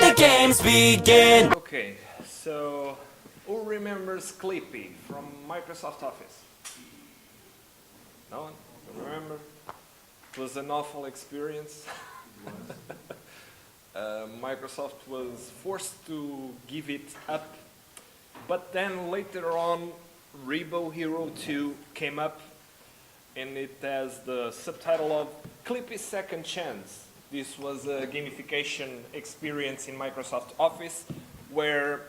the games begin. Okay, so who remembers Clippy from Microsoft Office? No one? Don't remember? It was an awful experience. Microsoft was forced to give it up, but then later on Rebo Hero 2 came up, and it has the subtitle of Clippy's Second Chance. This was a gamification experience in Microsoft Office where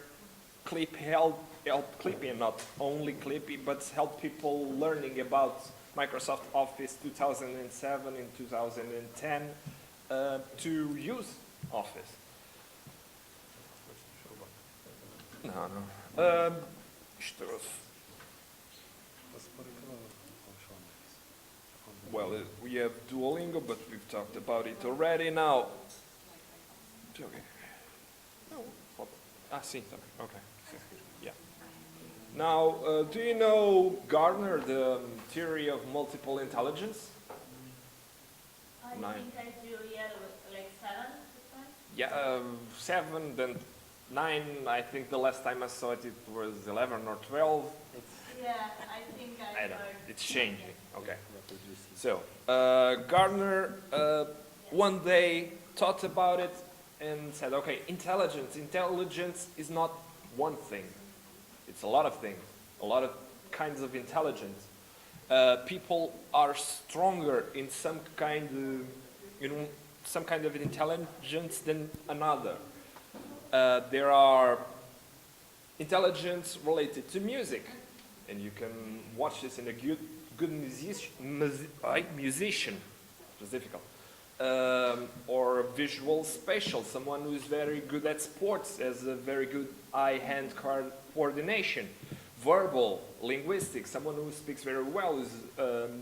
Clippy helped Clippy, and not only Clippy, but helped people learning about Microsoft Office 2007 and 2010 to use Office. No. Well, we have Duolingo, but we've talked about it already. Now, okay. Sim, okay. Yeah. Now, do you know Gardner, the theory of multiple intelligence? I think I do, yeah, like 7. Yeah, 7, then 9. I think the last time I saw it, it was 11 or 12. Yeah, I think I don't know. heard. It's changing. Okay. So, Gardner one day thought about it and said, okay, intelligence is not one thing. It's a lot of things, a lot of kinds of intelligence. People are stronger in some kind of intelligence than another. There are intelligence related to music, and you can watch this in a good musician. It was difficult. Or visual spatial, someone who's very good at sports, has a very good eye-hand coordination. Verbal, linguistic, someone who speaks very well, is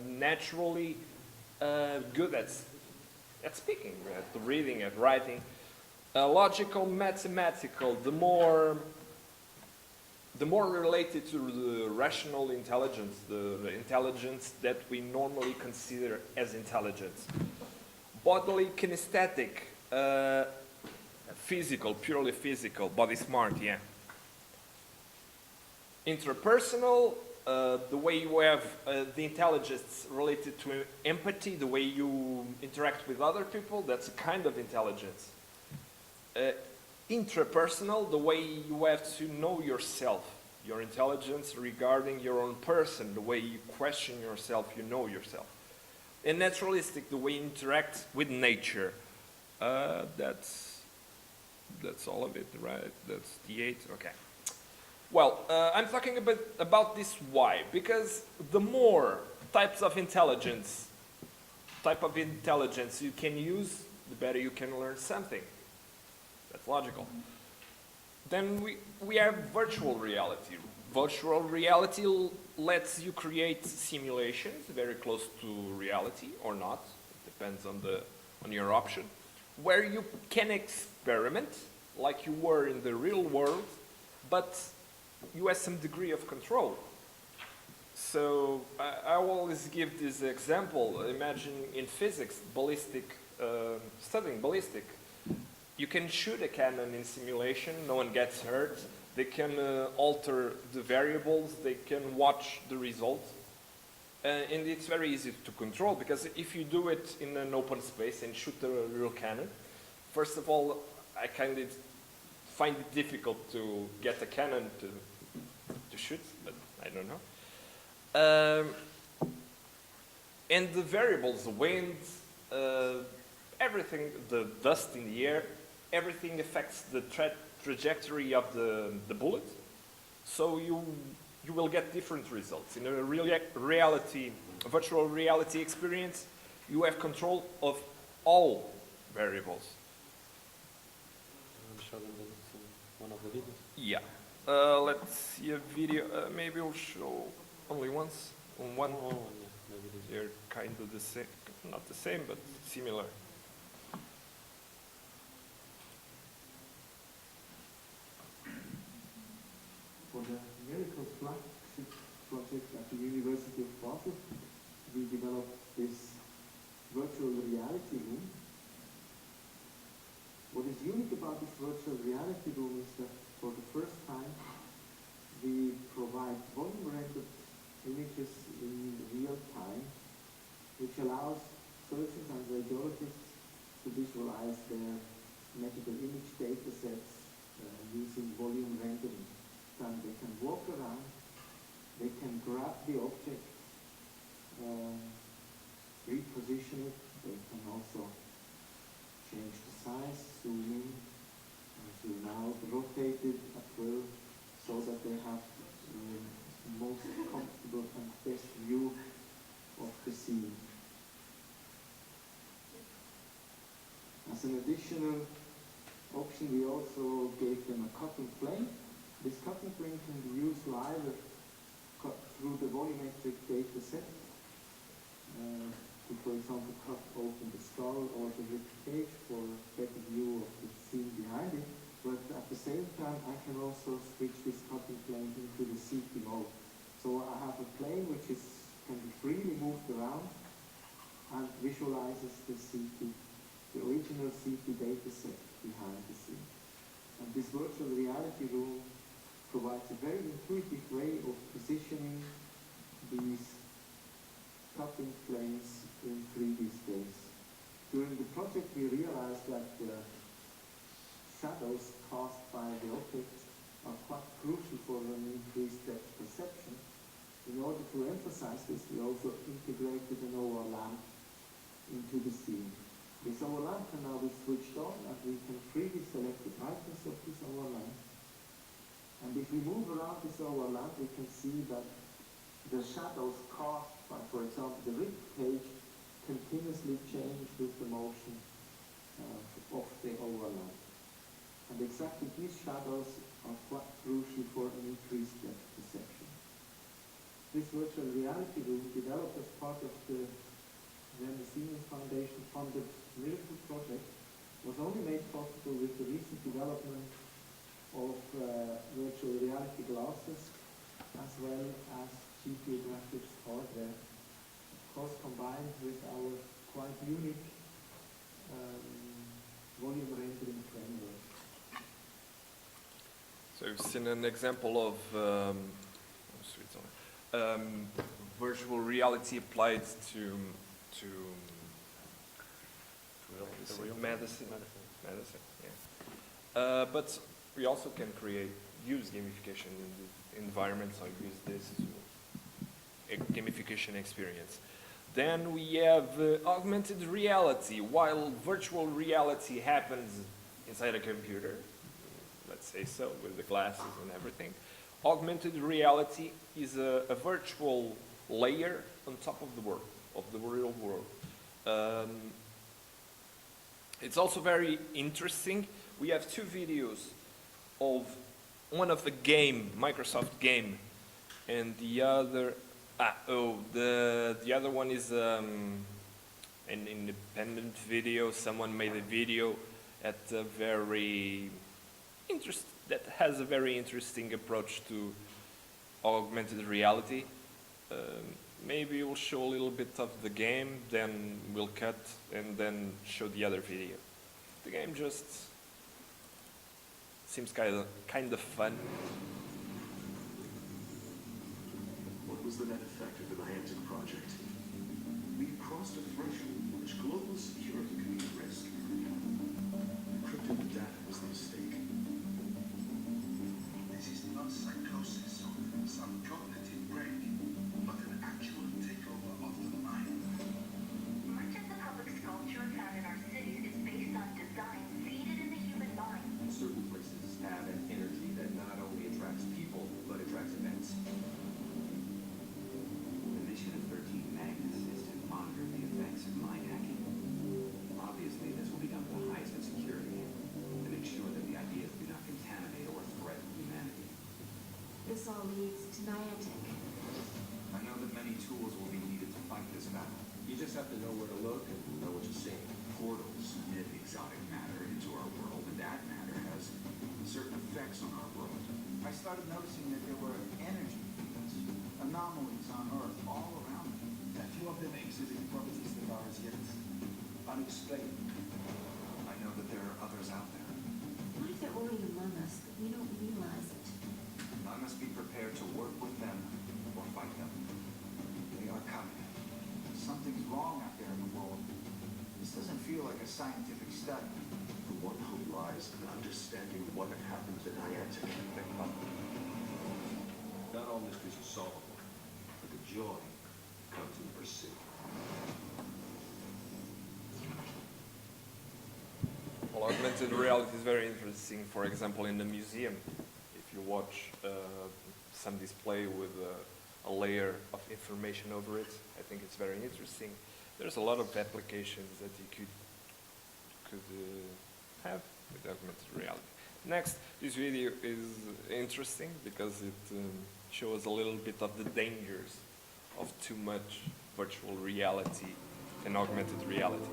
naturally good at speaking, at reading, at writing. Logical, mathematical, the more related to the rational intelligence, the intelligence that we normally consider as intelligence. Bodily, kinesthetic, physical, purely physical, body smart, yeah. Interpersonal, the way you have the intelligence related to empathy, the way you interact with other people, that's a kind of intelligence. Intrapersonal, the way you have to know yourself, your intelligence regarding your own person, the way you question yourself, you know yourself. And naturalistic, the way you interact with nature. That's all of it, right? That's the 8, okay. Well, I'm talking about this why? Because the more types of intelligence you can use, the better you can learn something. That's logical. Then we have virtual reality. Virtual reality lets you create simulations very close to reality or not. It depends on your option. Where you can experiment like you were in the real world, but you have some degree of control. So I always give this example. Imagine in physics, studying ballistic. You can shoot a cannon in simulation, no one gets hurt. They can alter the variables, they can watch the results. And it's very easy to control, because if you do it in an open space and shoot a real cannon, first of all, I kind of find it difficult to get a cannon to shoot, but I don't know. And the variables, the wind, everything, the dust in the air, everything affects the trajectory of the bullet. So you will get different results. In a virtual reality experience, you have control of all variables. Show them one of the videos? Yeah. Let's see a video. Maybe we'll show only once. On one. Oh, yeah. Maybe They're kind of the same, not the same, but similar. For the medical flagship project at the University of Basel, we developed this virtual reality room. What is unique unique about this virtual reality room is that for the first time we provide volume rendered images in real time, which allows surgeons and radiologists to visualize their medical image data sets using volume rendering. Then they can walk around, they can grab the object, reposition it, they can also change the size, zoom in, zoom out, rotate it at will, so that they have the most comfortable and best view of the scene. As an additional option, we also gave them a cutting plane. This cutting plane can be used to either cut through the volumetric data set, to, for example, cut open the skull or the rib cage for a better view of the scene behind it. But at the same time, I can also switch this cutting plane into the CT mode. So I have a plane which can be freely moved around and visualizes the CT, the original CT data set behind the scene. And this virtual reality room provides a very intuitive way of positioning these cutting planes in 3D space. During the project, we realized that the shadows cast by the objects are quite crucial for an increased depth perception. In order to emphasize this, we also integrated an OR lamp into the scene. This OR lamp can now be switched on, and we can freely select the brightness of this OR lamp. And if we move around this OR lamp, we can see that the shadows cast by, for example, the rib cage continuously change with the motion of the OR lamp. And exactly these shadows are quite crucial for an increased depth perception. This virtual reality room, developed as part of the Siemens Foundation funded Miracle project, was only made possible with the recent development of virtual reality glasses as well as GPU graphics hardware, of course combined with our quite unique volume rendering framework. So you've seen an example of virtual reality applied to medicine. Yeah. But we also can use gamification in the environment. So use this to a gamification experience. Then we have augmented reality. While virtual reality happens inside a computer, let's say so, with the glasses and everything, augmented reality is a virtual layer on top of the world, of the real world. It's also very interesting. We have two videos of one of the game, Microsoft game, and the other, the other one is an independent video. Someone made a video at a that has a very interesting approach to augmented reality. Maybe we'll show a little bit of the game, then we'll cut and then show the other video. The game just seems kind of fun. What was the net effect of the Niantic project? We crossed a threshold in which global security could be at risk. Encrypted data was the mistake. This is not psychosis or some cognitive break, but an actual takeover of the mind. Much of the public sculpture found in our cities is based on design seeded in the human mind. Certain places have an energy that not only attracts people, but attracts events. The mission of 13 Magnus is to monitor the effects of mind hacking. Obviously, this will be done with the highest of security to make sure that the ideas do not contaminate or threaten humanity. This all leads to Niantic. I know that many tools will be needed to fight this battle. You just have to know where to look and know what to see. Portals emit exotic matter into our world, and that matter has certain effects on our world. I started noticing that there were energy fields, anomalies on Earth all around me. A few of them exhibit properties that are as yet unexplained. I know that there are others out there. This doesn't feel like a scientific study. The one hope lies in understanding what happens in Niantic. Not all mysteries are solvable, but the joy comes in the pursuit. Well, augmented reality is very interesting. For example, in the museum, if you watch some display with a layer of information over it, I think it's very interesting. There's a lot of applications that you could have with augmented reality. Next, this video is interesting because it shows a little bit of the dangers of too much virtual reality and augmented reality.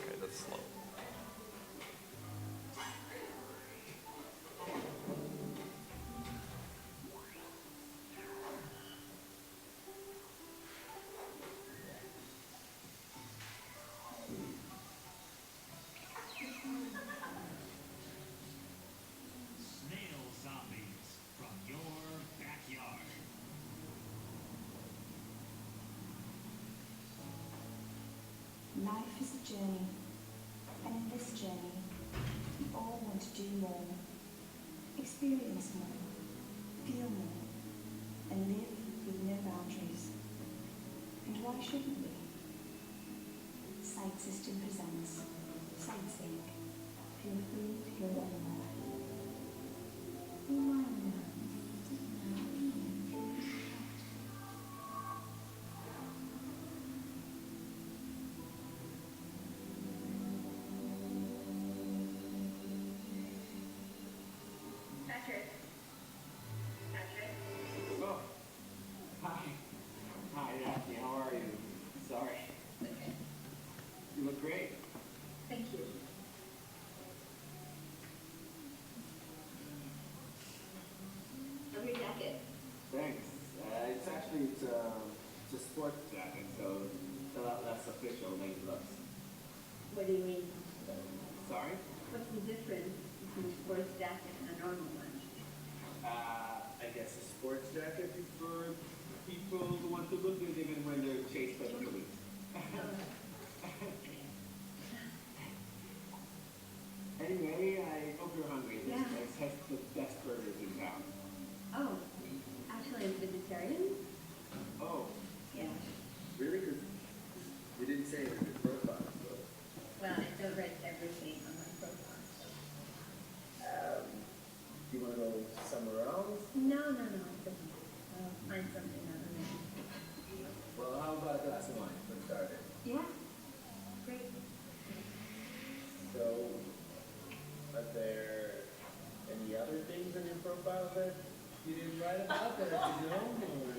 Okay, that's slow. Snail zombies from your backyard. Life is a journey, and in this journey, we all want to do more, experience more, feel more, and live with no boundaries. And why shouldn't we? Sight System presents Sightseeing. Feel free to go anywhere. Why not? Patrick. Patrick. Oh, hi. Hi, Daphne. How are you? Sorry. Okay. You look great. Thank you. Love your jacket. Thanks. It's a sports jacket, so it's a lot less official than it looks. What do you mean? Sorry? What's the difference between a sports jacket and a normal one? I guess a sports jacket is for people who want to look good even when they're chased by the police. Anyway, I hope you're hungry. This Yeah. place has the best burgers in town. Oh, actually I'm vegetarian. Oh, Yeah. really? Because you didn't say it in your profile, so. Well, I don't write everything on my profile. Do you want to go somewhere else? No, it doesn't. I'll find something other than. Well, how about a glass of wine? Let's start it. Yeah. Great. So, are there any other things in your profile that you didn't write about that I should know? Or...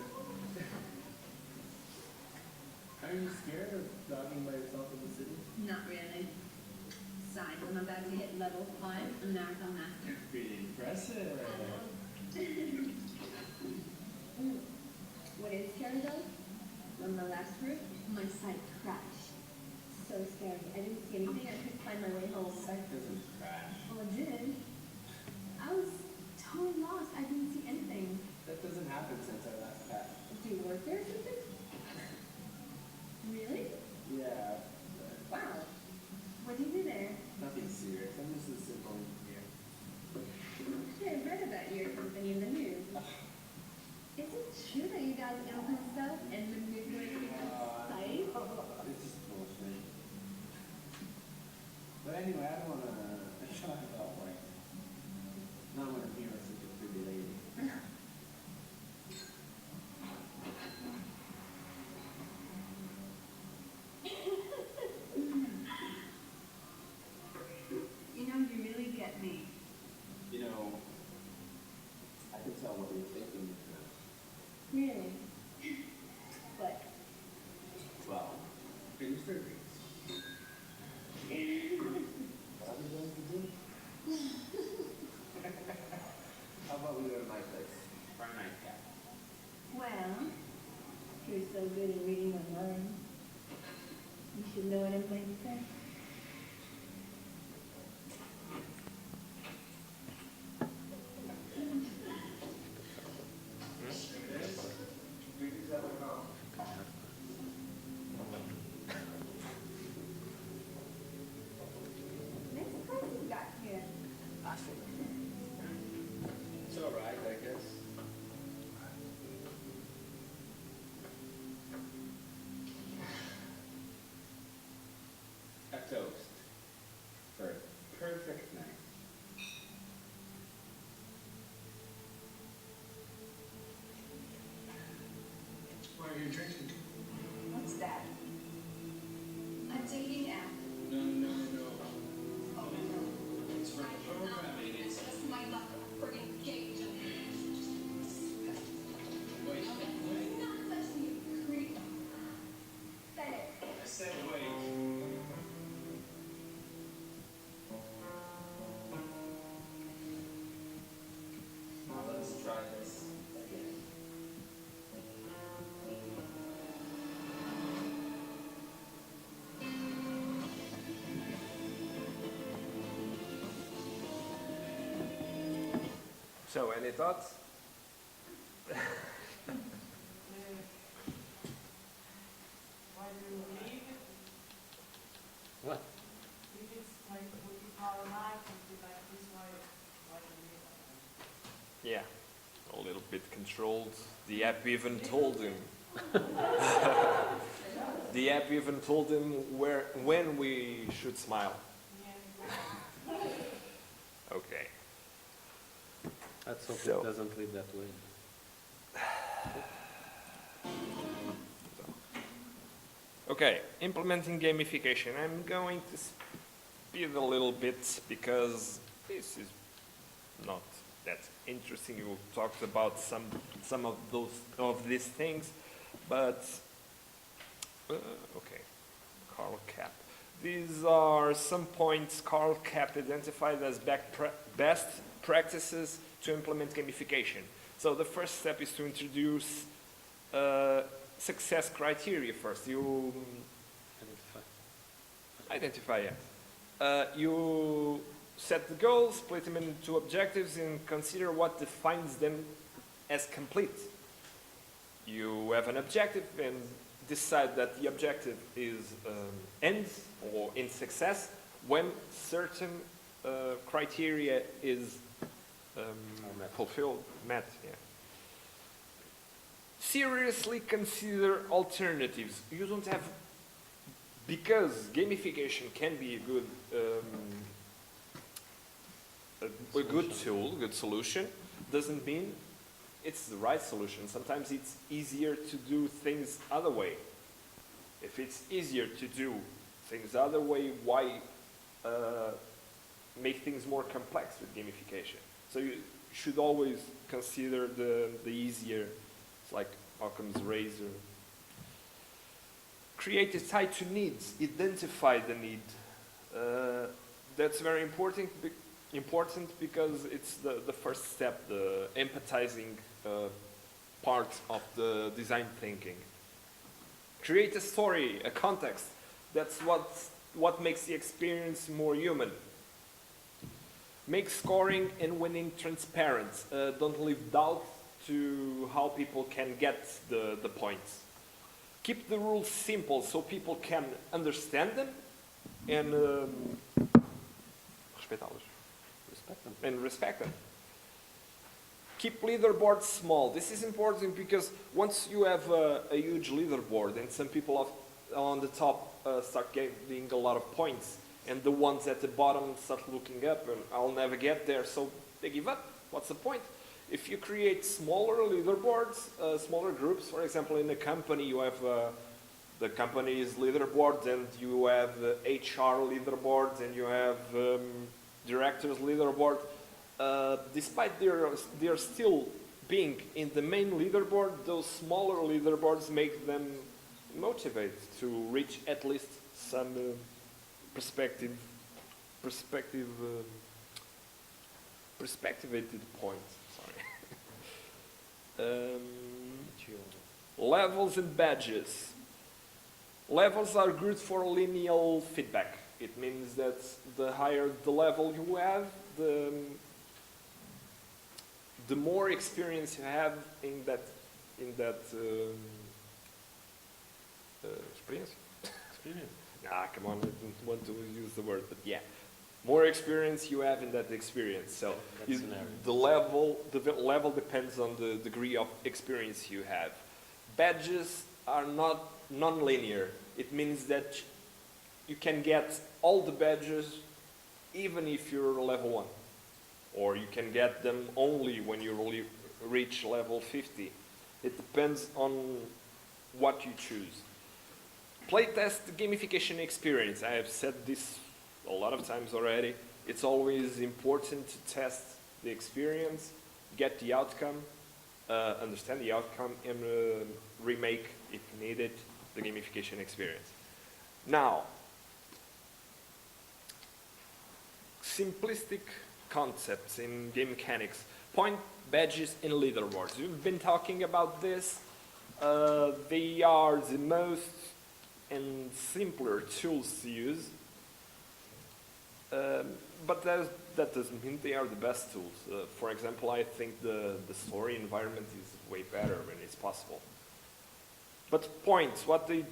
Are you scared of jogging by yourself in the city? Not really. Besides, I'm about to hit level 5 and marathon master. Pretty impressive. What is scary though? On the last route, my site crashed. so scary. I didn't see anything. I couldn't find my way home. Site doesn't crash. Well, it did. I was totally lost. I didn't see anything. That doesn't happen since our last pass. Do you work there or something? Really? Yeah, Wow. What do you do there? nothing serious. I'm just a simple engineer. Actually, I read about your company in the news. Is it true that you guys implement stuff and manipulate people's sight? It's just bullshit. But anyway, I don't wanna talk about work. Not when I'm here with such a pretty lady. You know, you really get me. You know, I can tell what you're thinking. Really? What? Well, finish their drinks. What are we going to do? How about we go to my place for a nightcap? Well, if you're so good at reading my mind, you should know what I'm going to say. Next place you got here. It's all right, I guess. A toast for a perfect night. Why are you drinking? What's that? A dating app. No. Oh, no. It's for the program, lady. It's just my luck. Friggin' gay. Wait. Not touch me, you creep. Say it. I said wait. Now let's try this again. So, any thoughts? Why do you leave it? What? If it's like what you call a life, something like this, why do you leave it? Yeah, a little bit controlled. The app even told him. The app even told him when we should smile. Yeah. Okay. Let's hope So- it doesn't leave that way. Okay, implementing gamification. I'm going to speed a little bit because this is not that interesting. You talked about some of these things, but okay. Carl Cap. These are some points Carl Cap identified as best practices to implement gamification. So the first step is to introduce success criteria first. You identify it. You set the goals, split them into objectives, and consider what defines them as complete. You have an objective and decide that the objective is ends or in success when certain criteria is fulfilled, met. Yeah. Seriously consider alternatives. You don't have, because gamification can be a good tool, good solution, doesn't mean it's the right solution. Sometimes it's easier to do things other way. If it's easier to do things other way, why make things more complex with gamification? So you should always consider the easier. It's like Occam's razor. Create a tie to needs. Identify the need. That's very important because it's the first step, the empathizing part of the design thinking. Create a story, a context. That's what makes the experience more human. Make scoring and winning transparent. Don't leave doubt to how people can get the points. Keep the rules simple so people can understand them and respeitá-los. Respect them. Keep leaderboards small. This is important because once you have a huge leaderboard and some people on the top start getting a lot of points, and the ones at the bottom start looking up and I'll never get there, so they give up. What's the point? If you create smaller leaderboards, smaller groups, for example, in a company you have the company's leaderboard, and you have HR leaderboard, and you have directors leaderboard. Despite they're still being in the main leaderboard, those smaller leaderboards make them motivated to reach at least some perspectivated points. Sorry. Levels and badges. Levels are good for linear feedback. It means that the higher the level you have, the more experience you have in that experience. Nah, come on, I don't want to use the word, but yeah, more experience you have in that experience. So the level depends on the degree of experience you have. Badges are not non-linear. It means that you can get all the badges even if you're level 1. Or you can get them only when you reach level 50. It depends on what you choose. Playtest the gamification experience. I have said this a lot of times already. It's always important to test the experience, get the outcome, understand the outcome, and remake, if needed, the gamification experience. Now, simplistic concepts in game mechanics. Point, badges, and leaderboards. We've been talking about this. They are the most and simpler tools to use. But that doesn't mean they are the best tools. For example, I think the story environment is way better when it's possible. But points, what do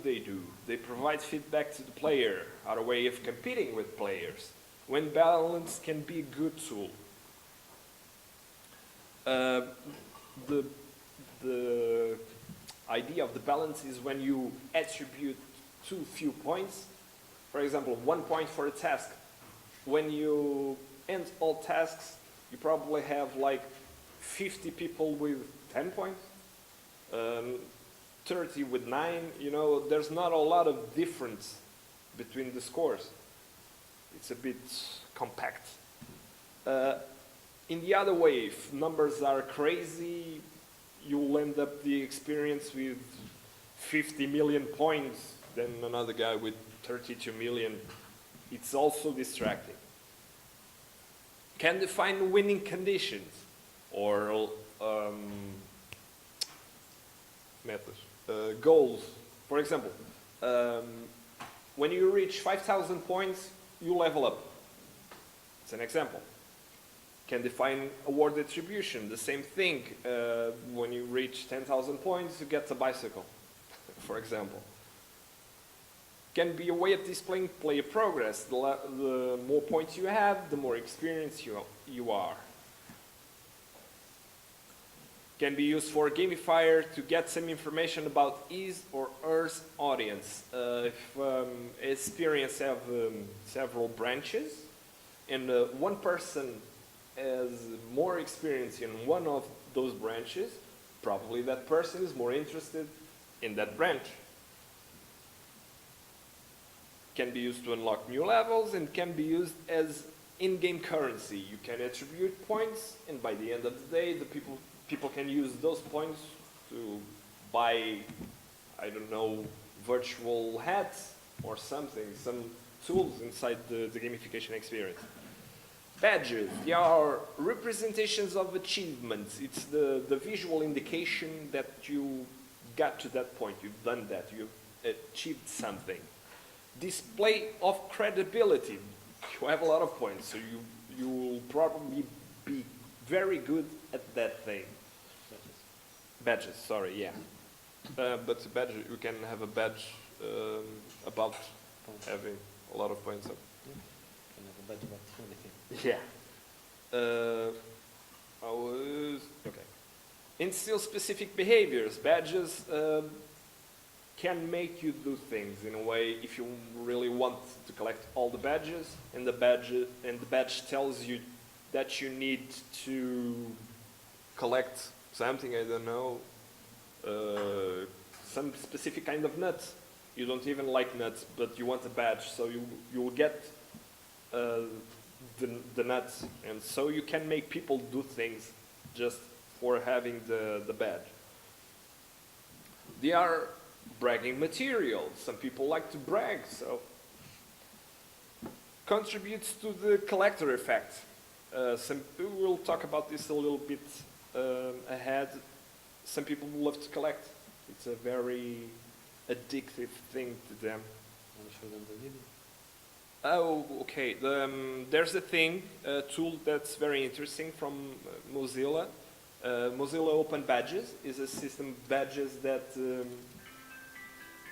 they do? They provide feedback to the player, our way of competing with players. When balanced, can be a good tool. The idea of the balance is when you attribute too few points. For example, 1 point for a task. When you end all tasks, you probably have like 50 people with 10 points, 30 with 9. You know, there's not a lot of difference between the scores. It's a bit compact. In the other way, if numbers are crazy, you'll end up the experience with 50 million points, then another guy with 32 million. It's also distracting. Can define winning conditions or methods, goals. For example, when you reach 5,000 points, you level up. It's an example. Can define award distribution. The same thing. When you reach 10,000 points, you get a bicycle, for example. Can be a way of displaying player progress. The more points you have, the more experienced you are. Can be used for a gamifier to get some information about his or her audience. If experience have several branches, and one person has more experience in one of those branches, probably that person is more interested in that branch. Can be used to unlock new levels and can be used as in-game currency. You can attribute points, and by the end of the day, the people can use those points to buy, I don't know, virtual hats or something, some tools inside the gamification experience. Badges, they are representations of achievements. It's the visual indication that you got to that point, you've done that, achieved something. Display of credibility. You have a lot of points, so you will probably be very good at that thing. Badges, sorry, yeah. But a badge, you can have a badge about having a lot of points. Can have a badge about anything. Yeah. I was okay. Instill specific behaviors. Badges can make you do things in a way. If you really want to collect all the badges, and the badge tells you that you need to collect something, I don't know, some specific kind of nuts. You don't even like nuts, but you want a badge, so you will get the nuts, and so you can make people do things just for having the badge. They are bragging material. Some people like to brag, so contributes to the collector effect. We'll talk about this a little bit ahead. Some people love to collect. It's a very addictive thing to them. Want to show them the video? Oh, okay. There's a tool that's very interesting from Mozilla. Mozilla Open Badges is a system of badges that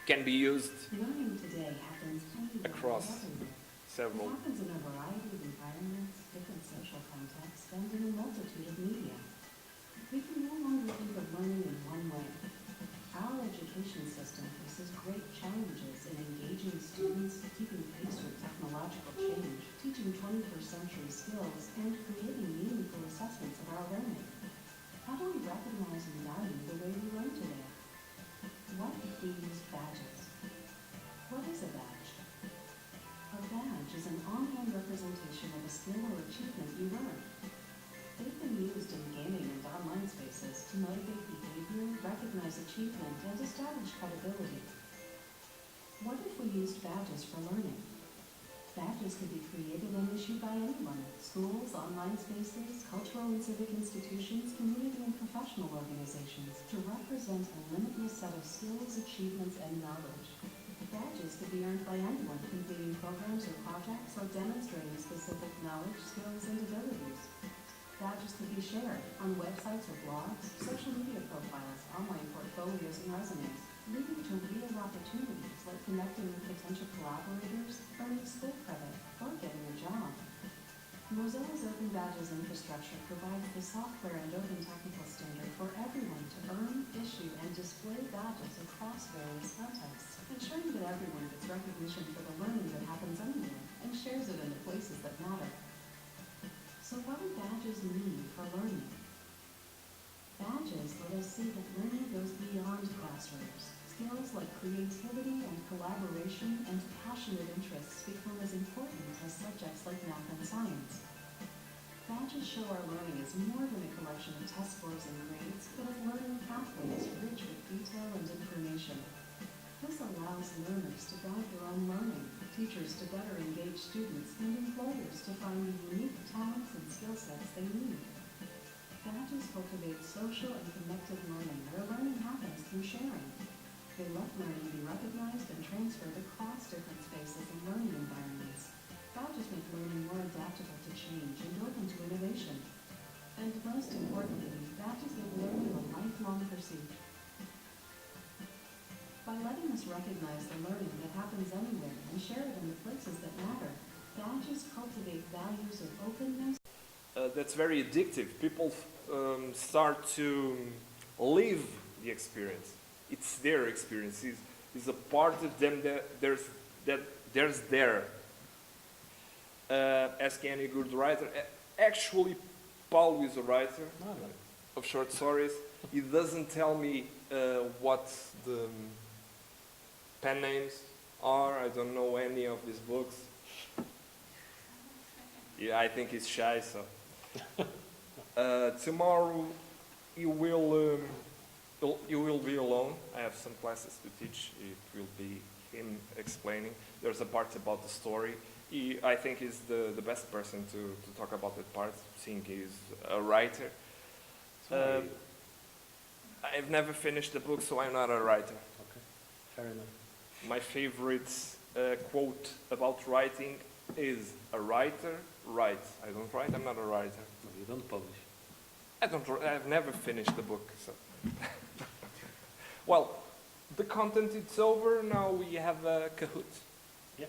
can be used Learning today happens anywhere across and everywhere. several. It happens in a variety of environments, different social contexts, and in a multitude of media. We can no longer think of learning in one way. Our education system faces great challenges in engaging students, keeping pace with technological change, teaching 21st century skills, and creating meaningful assessments of our learning. How do we recognize and value the way we learn today? What if we use badges? What is a badge? A badge is an on-hand representation of a skill or achievement you learn. They've been used in gaming and online spaces to motivate behavior, recognize achievement, and establish credibility. What if we used badges for learning? Badges could be created and issued by anyone: schools, online spaces, cultural and civic institutions, community and professional organizations, to represent a limitless set of skills, achievements, and knowledge. Badges could be earned by anyone completing programs or projects or demonstrating specific knowledge, skills, and abilities. Badges could be shared on websites or blogs, social media profiles, online portfolios, and resumes, leading to real opportunities like connecting with potential collaborators, earning skill credit, or getting a job. Mozilla's Open Badges infrastructure provides the software and open technical standard for everyone to earn, issue, and display badges across various contexts, ensuring that everyone gets recognition for the learning that happens anywhere and shares it in the places that matter. So what do badges mean for learning? Badges let us see that learning goes beyond classrooms. Skills like creativity and collaboration and passionate interests become as important as subjects like math and science. Badges show our learning is more than a collection of test scores and grades, but as learning pathways rich with detail and information. This allows learners to guide their own learning, teachers to better engage students, and employers to find the unique talents and skill sets they need. Badges cultivate social and connected learning where learning happens through sharing. They let learning be recognized and transferred across different spaces and learning environments. Badges make learning more adaptable to change and open to innovation. And most importantly, badges make learning a lifelong pursuit. By letting us recognize the learning that happens anywhere and share it in the places that matter, badges cultivate values of openness. That's very addictive. People start to live the experience. It's their experience. It's a part of them that there's there. Ask any good writer. Actually, Paul is a writer of short stories. He doesn't tell me what the pen names are. I don't know any of his books. Yeah, I think he's shy, so. Tomorrow you will be alone. I have some classes to teach. It will be him explaining. There's a part about the story. I think he's the best person to talk about that part, seeing he's a writer. I've never finished the book, so I'm not a writer. Okay, fair enough. My favorite quote about writing is, a writer writes. I don't write, I'm not a writer. No, you don't publish. I've never finished the book, so. Well, the content is over, now we have a Kahoot. Yeah.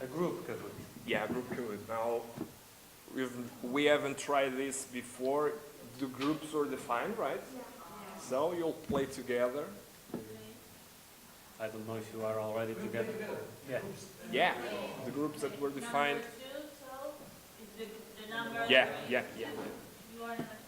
A group Kahoot. Yeah, group Kahoot. Now, we haven't tried this before. The groups were defined, right? So you'll play together. I don't know if you are already together. Yeah. Yeah, the groups that were defined. Number 2, so is the number. Yeah. You are number 2.